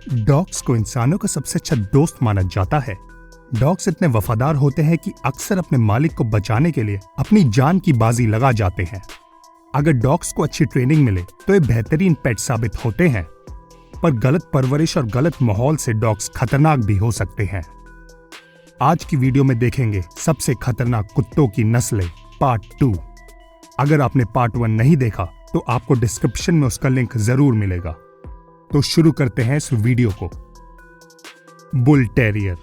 Dogs को इंसानों का सबसे अच्छा दोस्त माना जाता है। डॉग्स इतने वफादार होते हैं कि अक्सर अपने मालिक को बचाने के लिए अपनी जान की बाजी लगा जाते हैं। अगर डॉग्स को अच्छी ट्रेनिंग मिले तो ये बेहतरीन पेट साबित होते हैं, पर गलत परवरिश और गलत माहौल से डॉग्स खतरनाक भी हो सकते हैं। आज की वीडियो में देखेंगे सबसे खतरनाक कुत्तों की नस्लें पार्ट 2। अगर आपने पार्ट 1 नहीं देखा तो आपको डिस्क्रिप्शन में उसका लिंक जरूर मिलेगा। तो शुरू करते हैं इस वीडियो को। Bull terrier.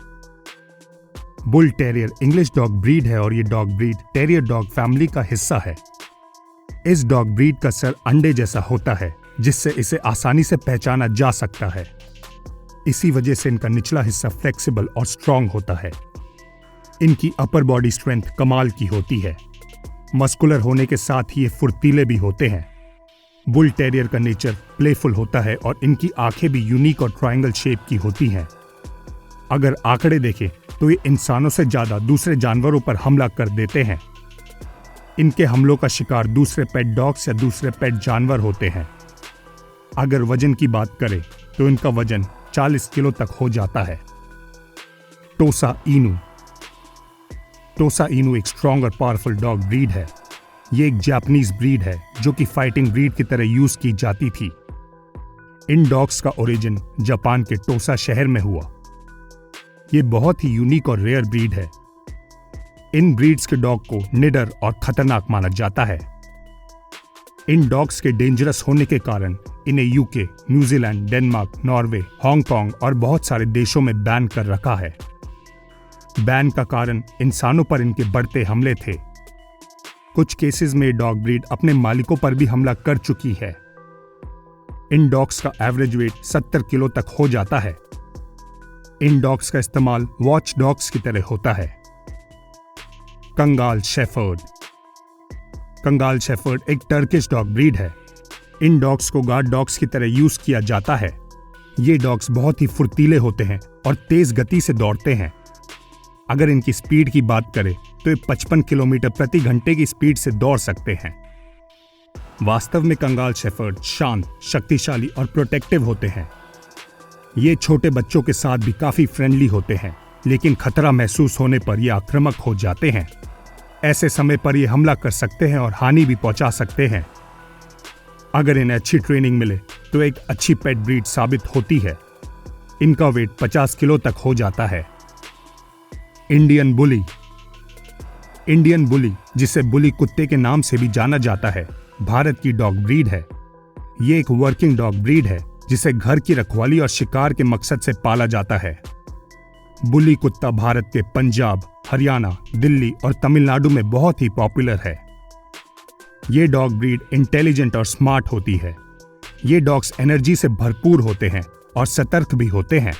Bull terrier English dog breed है और ये dog breed terrier dog family का हिस्सा है। इस डॉग ब्रीड का सर अंडे जैसा होता है, जिससे इसे आसानी से पहचाना जा सकता है। इसी वजह से इनका निचला हिस्सा फ्लेक्सिबल और स्ट्रांग होता है। इनकी अपर बॉडी स्ट्रेंथ कमाल की होती है। मस्कुलर होने के साथ ही ये फुर्तीले भी होते हैं। बुल टेरियर का नेचर प्लेफुल होता है और इनकी आंखें भी यूनिक और ट्रायंगल शेप की होती हैं। अगर आंकड़े देखें तो ये इंसानों से ज्यादा दूसरे जानवरों पर हमला कर देते हैं। इनके हमलों का शिकार दूसरे पेट डॉग्स या दूसरे पेट जानवर होते हैं। अगर वजन की बात करें तो इनका वजन 40 किलो तक हो जाता है। टोसा इनू। टोसा इनू एक स्ट्रॉन्ग और पावरफुल डॉग ब्रीड है। ये एक जापानीज ब्रीड है जो कि फाइटिंग ब्रीड की तरह यूज की जाती थी। इन डॉग्स का ओरिजिन जापान के टोसा शहर में हुआ। ये बहुत ही यूनिक और रेयर ब्रीड है। इन ब्रीड्स के डॉग को निडर और खतरनाक माना जाता है। इन डॉग्स के डेंजरस होने के कारण इन्हें UK, New Zealand, Denmark, Norway, Hong Kong और बहुत सारे देशों में बैन कर रखा है। बैन का कारण इंसानों पर इनके बढ़ते हमले थे। कुछ केसेस में डॉग ब्रीड अपने मालिकों पर भी हमला कर चुकी है। इन डॉग्स का एवरेज वेट 70 किलो तक हो जाता है। इन डॉग्स का इस्तेमाल वॉच डॉग्स की तरह होता है। कंगाल शेफर्ड। कंगाल शेफर्ड एक टर्किश डॉग ब्रीड है। इन डॉग्स को गार्ड डॉग्स की तरह यूज किया जाता है। ये डॉग्स बहुत ही फुर्तीले होते हैं और तेज गति से दौड़ते हैं। अगर इनकी स्पीड की बात करें तो ये 55 किलोमीटर प्रति घंटे की स्पीड से दौड़ सकते हैं। वास्तव में कंगाल शेफर्ड शांत, शक्तिशाली और प्रोटेक्टिव होते हैं। ये छोटे बच्चों के साथ भी काफी फ्रेंडली होते हैं, लेकिन खतरा महसूस होने पर ये आक्रामक हो जाते हैं। ऐसे समय पर ये हमला कर सकते हैं और हानि भी पहुंचा सकते हैं। अगर इन्हें अच्छी ट्रेनिंग मिले तो एक अच्छी पेट ब्रीड साबित होती है। इनका वेट 50 किलो तक हो जाता है। इंडियन बुली। इंडियन बुली, जिसे बुली कुत्ते के नाम से भी जाना जाता है, भारत की डॉग ब्रीड है। ये एक वर्किंग डॉग ब्रीड है जिसे घर की रखवाली और शिकार के मकसद से पाला जाता है। बुली कुत्ता भारत के पंजाब, हरियाणा, दिल्ली और तमिलनाडु में बहुत ही पॉपुलर है। ये डॉग ब्रीड इंटेलिजेंट और स्मार्ट होती है। ये डॉग्स एनर्जी से भरपूर होते हैं और सतर्क भी होते हैं।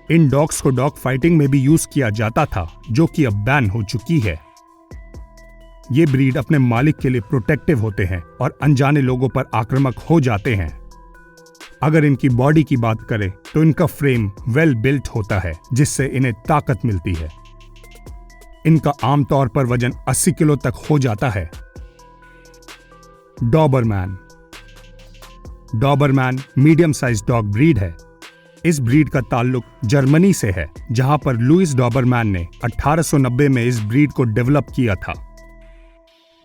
इन डॉग्स को डॉग फाइटिंग में भी यूज किया जाता था, जो कि अब बैन हो चुकी है। ये ब्रीड अपने मालिक के लिए प्रोटेक्टिव होते हैं और अनजाने लोगों पर आक्रामक हो जाते हैं। अगर इनकी बॉडी की बात करें तो इनका फ्रेम वेल बिल्ट होता है, जिससे इन्हें ताकत मिलती है। इनका आमतौर पर वजन 80 किलो तक हो जाता है। Doberman. Doberman medium size dog breed है। इस ब्रीड का ताल्लुक जर्मनी से है, जहां पर लुइस डॉबरमैन ने 1890 में इस ब्रीड को डेवलप किया था।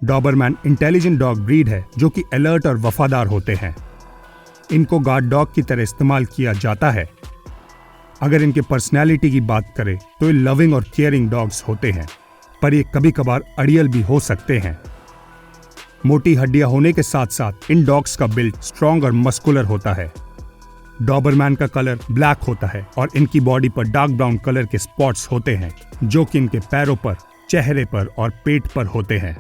डॉबरमैन इंटेलिजेंट डॉग ब्रीड है जो कि अलर्ट और वफादार होते हैं। इनको गार्ड डॉग की तरह इस्तेमाल किया जाता है। अगर इनके पर्सनैलिटी की बात करें तो ये लविंग और केयरिंग डॉग्स होते हैं, पर ये कभी कभार अड़ियल भी हो सकते हैं। मोटी हड्डियां होने के साथ साथ इन डॉग्स का बिल्ड स्ट्रॉन्ग और मस्कुलर होता है। डॉबरमैन का कलर ब्लैक होता है और इनकी बॉडी पर डार्क ब्राउन कलर के स्पॉट्स होते हैं, जो कि इनके पैरों पर, चेहरे पर और पेट पर होते हैं।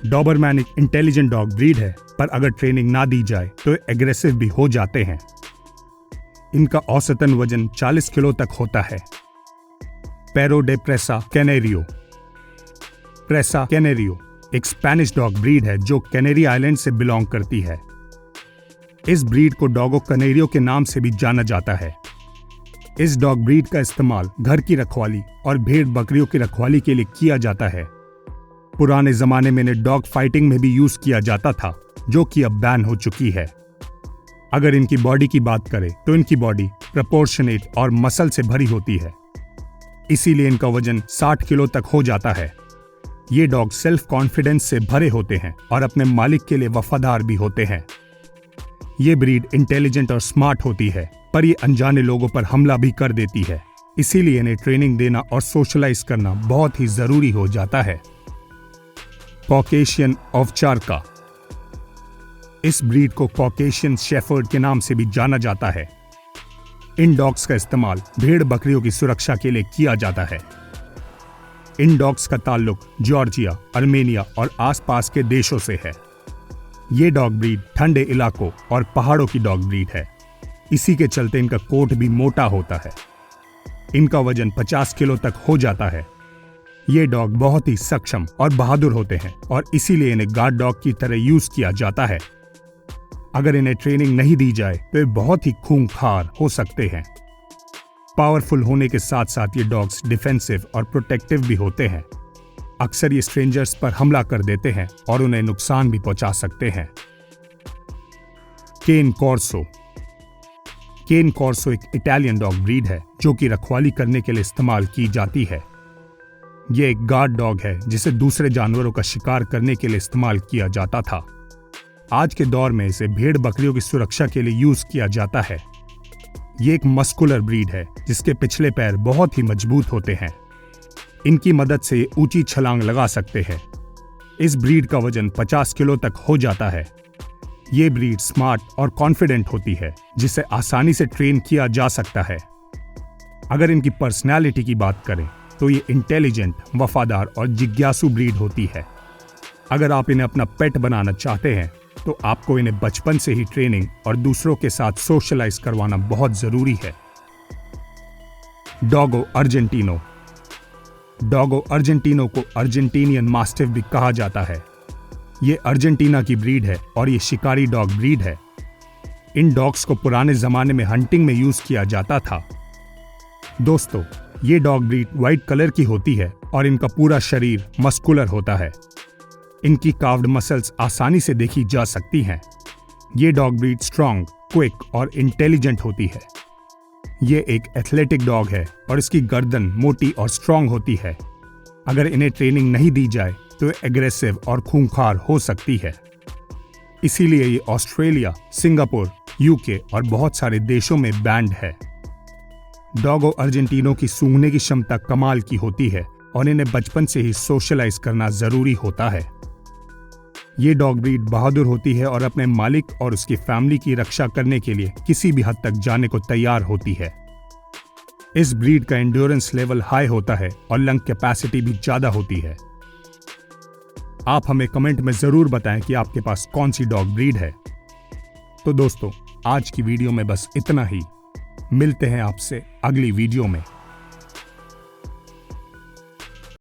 डॉबरमैन एक इंटेलिजेंट डॉग ब्रीड है, पर अगर ट्रेनिंग ना दी जाए तो एग्रेसिव भी हो जाते हैं। इनका औसतन वजन 40 किलो तक होता है। पेरो डे प्रेसा कैनेरियो। प्रेसा कैनेरियो एक स्पेनिश डॉग ब्रीड है जो कैनेरी आइलैंड से बिलोंग करती है। इस ब्रीड को डॉगो कनेरियो के नाम से भी जाना जाता है। इस डॉग ब्रीड का इस्तेमाल घर की रखवाली और भेड़ बकरियों की रखवाली के लिए किया जाता है। पुराने जमाने में इन्हें डॉग फाइटिंग में भी यूज किया जाता था, जो कि अब बैन हो चुकी है। अगर इनकी बॉडी की बात करें तो इनकी बॉडी प्रोपोर्शनेट और मसल से भरी होती है, इसीलिए इनका वजन 60 किलो तक हो जाता है। ये डॉग सेल्फ कॉन्फिडेंस से भरे होते हैं और अपने मालिक के लिए वफादार भी होते हैं। ये ब्रीड इंटेलिजेंट और स्मार्ट होती है, पर ये अनजाने लोगों पर हमला भी कर देती है, इसीलिए इन्हें ट्रेनिंग देना और सोशलाइज करना बहुत ही जरूरी हो जाता है। कॉकेशियन ओवचारका। इस ब्रीड को कॉकेशियन शेफर्ड के नाम से भी जाना जाता है। इन डॉग्स का इस्तेमाल भेड़ बकरियों की सुरक्षा के लिए किया जाता है। इन डॉग्स का ताल्लुक जॉर्जिया, अर्मेनिया और आसपास के देशों से है। ये डॉग ब्रीड ठंडे इलाकों और पहाड़ों की डॉग ब्रीड है, इसी के चलते इनका कोट भी मोटा होता है। इनका वजन 50 किलो तक हो जाता है। ये डॉग बहुत ही सक्षम और बहादुर होते हैं और इसीलिए इन्हें गार्ड डॉग की तरह यूज किया जाता है। अगर इन्हें ट्रेनिंग नहीं दी जाए तो ये बहुत ही खूंखार हो सकते हैं। पावरफुल होने के साथ साथ ये डॉग्स डिफेंसिव और प्रोटेक्टिव भी होते हैं। अक्सर ये स्ट्रेंजर्स पर हमला कर देते हैं और उन्हें नुकसान भी पहुंचा सकते हैं। केन कॉर्सो। केन कॉर्सो एक इटालियन डॉग ब्रीड है जो कि रखवाली करने के लिए इस्तेमाल की जाती है। ये एक गार्ड डॉग है जिसे दूसरे जानवरों का शिकार करने के लिए इस्तेमाल किया जाता था। आज के दौर में इसे भेड़ बकरियों की सुरक्षा के लिए यूज किया जाता है। ये एक मस्कुलर ब्रीड है जिसके पिछले पैर बहुत ही मजबूत होते हैं। इनकी मदद से ये ऊंची छलांग लगा सकते हैं। इस ब्रीड का वजन 50 किलो तक हो जाता है। ये ब्रीड स्मार्ट और कॉन्फिडेंट होती है जिसे आसानी से ट्रेन किया जा सकता है। अगर इनकी पर्सनैलिटी की बात करें तो ये इंटेलिजेंट, वफादार और जिज्ञासु ब्रीड होती है। अगर आप इन्हें अपना पेट बनाना चाहते हैं तो आपको इन्हें बचपन से ही ट्रेनिंग और दूसरों के साथ सोशलाइज करवाना बहुत जरूरी है। Doggo Argentino. डॉगो अर्जेंटिनो को अर्जेंटीनियन मास्टिफ भी कहा जाता है। ये अर्जेंटीना की ब्रीड है और ये शिकारी डॉग ब्रीड है। इन डॉग्स को पुराने जमाने में हंटिंग में यूज किया जाता था। दोस्तों, ये डॉग ब्रीड व्हाइट कलर की होती है और इनका पूरा शरीर मस्कुलर होता है। इनकी कार्व्ड मसल्स आसानी से देखी जा सकती हैं। ये डॉग ब्रीड स्ट्रॉन्ग, क्विक और इंटेलिजेंट होती है। ये एक एथलेटिक डॉग है और इसकी गर्दन मोटी और स्ट्रॉन्ग होती है। अगर इन्हें ट्रेनिंग नहीं दी जाए तो एग्रेसिव और खूंखार हो सकती है। इसीलिए ये ऑस्ट्रेलिया, सिंगापुर, यूके और बहुत सारे देशों में बैंड है। डॉगो अर्जेंटिनो की सूंघने की क्षमता कमाल की होती है और इन्हें बचपन से ही सोशलाइज करना जरूरी होता है। ये डॉग ब्रीड बहादुर होती है और अपने मालिक और उसकी फैमिली की रक्षा करने के लिए किसी भी हद तक जाने को तैयार होती है। इस ब्रीड का एंड्योरेंस लेवल हाई होता है और लंग कैपेसिटी भी ज्यादा होती है। आप हमें कमेंट में जरूर बताएं कि आपके पास कौन सी डॉग ब्रीड है। तो दोस्तों, आज की वीडियो में बस इतना ही। मिलते हैं आपसे अगली वीडियो में।